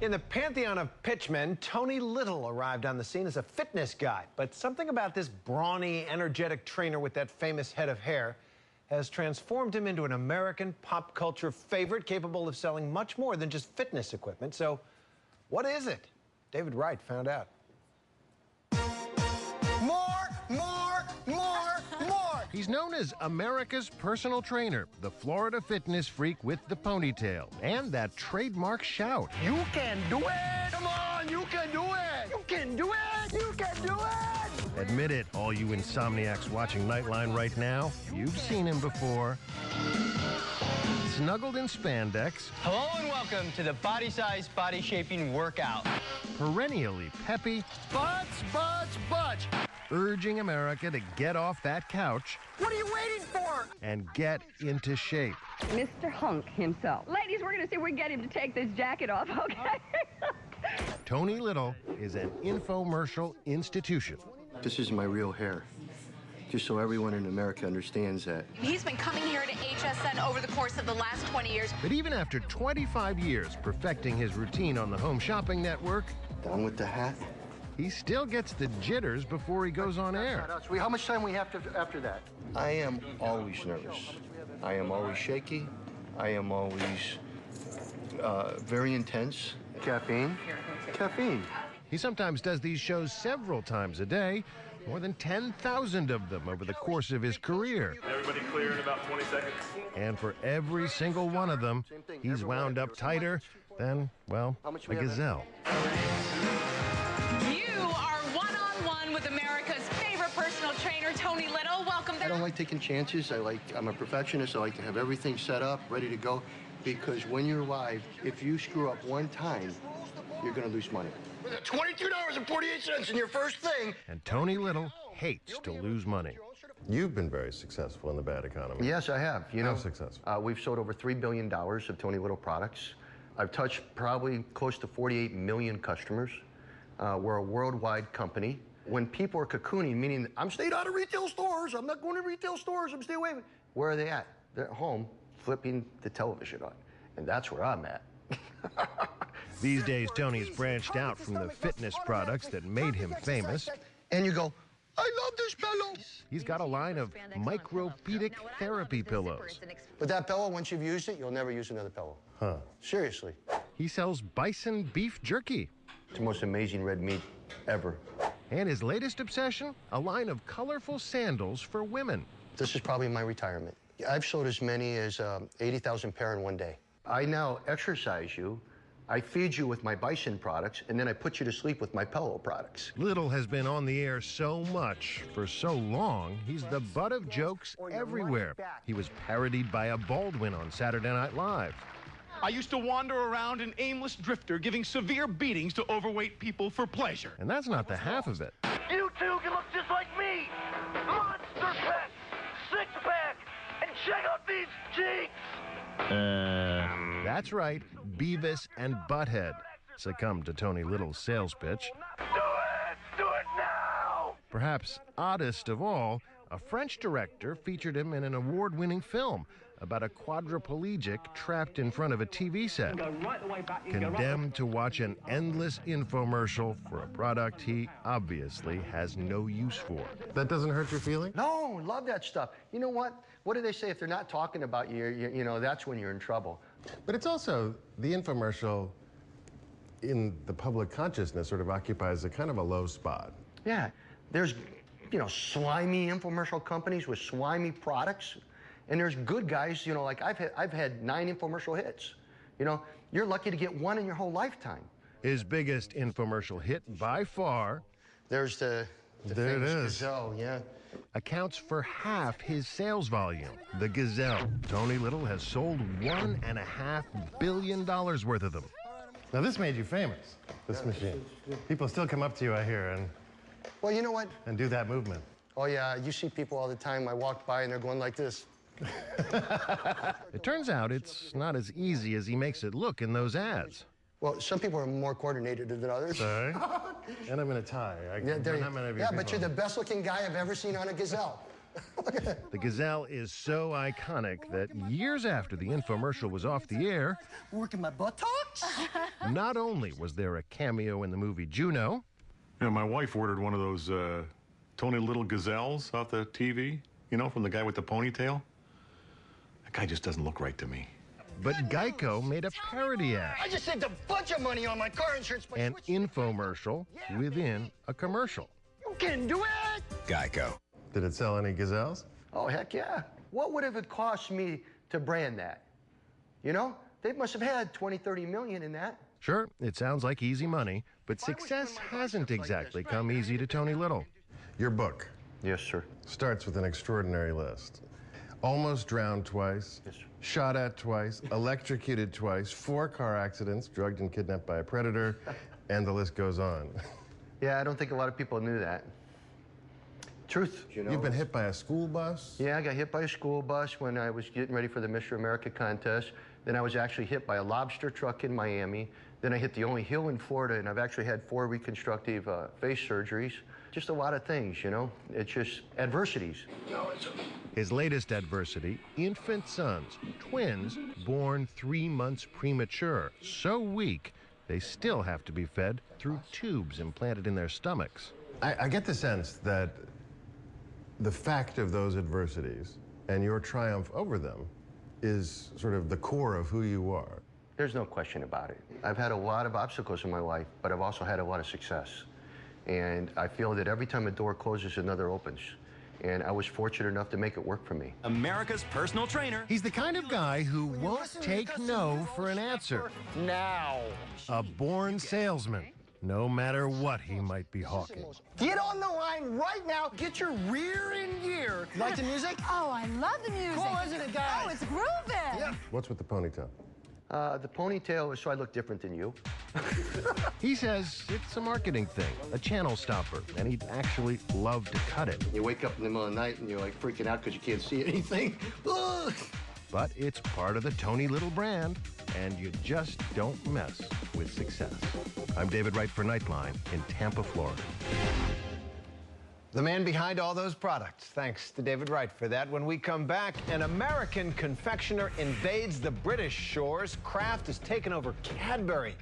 In the pantheon of pitchmen, Tony Little arrived on the scene as a fitness guy. But something about this brawny, energetic trainer with that famous head of hair has transformed him into an American pop culture favorite capable of selling much more than just fitness equipment. So what is it? David Wright found out. More! He's known as America's personal trainer, the Florida fitness freak with the ponytail, and that trademark shout. You can do it! Come on, you can do it! You can do it! You can do it! Admit it, all you insomniacs watching Nightline right now, you've seen him before. Snuggled in spandex. Hello and welcome to the Body Size Body Shaping Workout. Perennially peppy. Butts! Urging America to get off that couch. What are you waiting for? And get into shape. Mr. Hunk himself. Ladies, we're going to see if we can get him to take this jacket off, okay? Tony Little is an infomercial institution. This is my real hair, just so everyone in America understands that. He's been coming here to HSN over the course of the last 20 years. But even after 25 years perfecting his routine on the Home Shopping Network, Down with the hat. he still gets the jitters before he goes on air. How much time we have after that? I am always nervous. I am always shaky. I am always very intense. Caffeine. He sometimes does these shows several times a day, more than 10,000 of them over the course of his career. Everybody clear in about 20 seconds. And for every single one of them, he's wound up tighter than, well, a gazelle. You are one-on-one with America's favorite personal trainer, Tony Little. Welcome I there. don't like taking chances. I'm a perfectionist. I like to have everything set up, ready to go. Because when you're live, if you screw up one time, you're going to lose money. $22.48 in your first thing. And Tony Little hates to lose money. You've been very successful in the bad economy. Yes, I have. How successful? We've sold over $3 billion of Tony Little products. I've touched probably close to 48 million customers. We're a worldwide company. When people are cocooning, meaning I'm staying out of retail stores, I'm not going to retail stores, I'm staying away. Where are they at? They're at home flipping the television on. And that's where I'm at. These days, Tony's branched out from the fitness products that made him famous. And you go, I love this pillow. He's got a line of micropedic therapy pillows. But that pillow, once you've used it, you'll never use another pillow. Huh. Seriously. He sells bison beef jerky. It's the most amazing red meat ever. And his latest obsession, a line of colorful sandals for women. This is probably my retirement. I've sold as many as 80,000 pair in one day. I now exercise you. I feed you with my bison products, and then I put you to sleep with my pillow products. Little has been on the air so much for so long, he's the butt of jokes everywhere. He was parodied by a Baldwin on Saturday Night Live. I used to wander around an aimless drifter giving severe beatings to overweight people for pleasure. And that's not the half of it. You two can look just like me. Monster Pet, six-pack, and check out these cheeks. That's right, Beavis and Butthead succumbed to Tony Little's sales pitch. Do it now! Perhaps oddest of all, a French director featured him in an award-winning film about a quadriplegic trapped in front of a TV set, condemned to watch an endless infomercial for a product he obviously has no use for. That doesn't hurt your feelings? No, love that stuff. You know what? What do they say? If they're not talking about you, you know, that's when you're in trouble. But it's also, the infomercial in the public consciousness sort of occupies a kind of a low spot. Yeah, there's, you know, slimy infomercial companies with slimy products, and there's good guys, you know, like I've had 9 infomercial hits. You know, you're lucky to get one in your whole lifetime. His biggest infomercial hit by far, There's the There it is. Gazelle, yeah. accounts for half his sales volume. The Gazelle. Tony Little has sold $1.5 billion worth of them. Now this made you famous, this machine. People still come up to you, I hear, Well, you know what? and do that movement. Oh, yeah, you see people all the time. I walk by and they're going like this. It turns out it's not as easy as he makes it look in those ads. Well, some people are more coordinated than others. Sorry. And I'm in a tie. But you're the best looking guy I've ever seen on a Gazelle. The gazelle is so iconic that years after the infomercial was off the air, Working my buttocks? not only was there a cameo in the movie Juno, You know, my wife ordered one of those Tony Little gazelles off the TV, you know, from the guy with the ponytail. That guy just doesn't look right to me. but Geico made a parody ad, I just saved a bunch of money on my car insurance. By an switching- infomercial within a commercial. You can do it! Geico. Did it sell any gazelles? Oh, heck yeah. What would have it cost me to brand that? You know, they must have had 20, 30 million in that. Sure, it sounds like easy money, but success hasn't exactly come easy to Tony Little. Your book Yes, sir. starts with an extraordinary list. Almost drowned twice, Yes, sir. shot at twice, electrocuted twice, 4 car accidents, drugged and kidnapped by a predator, and the list goes on. Yeah, I don't think a lot of people knew that. Truth, you know. You've been hit by a school bus? Yeah, I got hit by a school bus when I was getting ready for the Mr. America contest. Then I was actually hit by a lobster truck in Miami. Then I hit the only hill in Florida, and I've actually had 4 reconstructive face surgeries. Just a lot of things, you know. It's just adversities. His latest adversity, infant sons, twins, born 3 months premature, so weak they still have to be fed through tubes implanted in their stomachs. I get the sense that the fact of those adversities and your triumph over them is sort of the core of who you are. There's no question about it. I've had a lot of obstacles in my life, but I've also had a lot of success. And I feel that every time a door closes, another opens. And I was fortunate enough to make it work for me. America's personal trainer. He's the kind of guy who won't take no for an answer. Now. A born salesman, no matter what he might be hawking. Get on the line right now. Get your rear in gear. You like the music? Oh, I love the music. Cool, isn't it, guys? Oh, it's grooving. Yeah. What's with the ponytail? The ponytail is so I look different than you. He says it's a marketing thing, a channel stopper, and he'd actually love to cut it. You wake up in the middle of the night and you're like freaking out because you can't see anything. Ugh. But it's part of the Tony Little brand, and you just don't mess with success. I'm David Wright for Nightline in Tampa, Florida. The man behind all those products. Thanks to David Wright for that. When we come back, an American confectioner invades the British shores. Kraft has taken over Cadbury.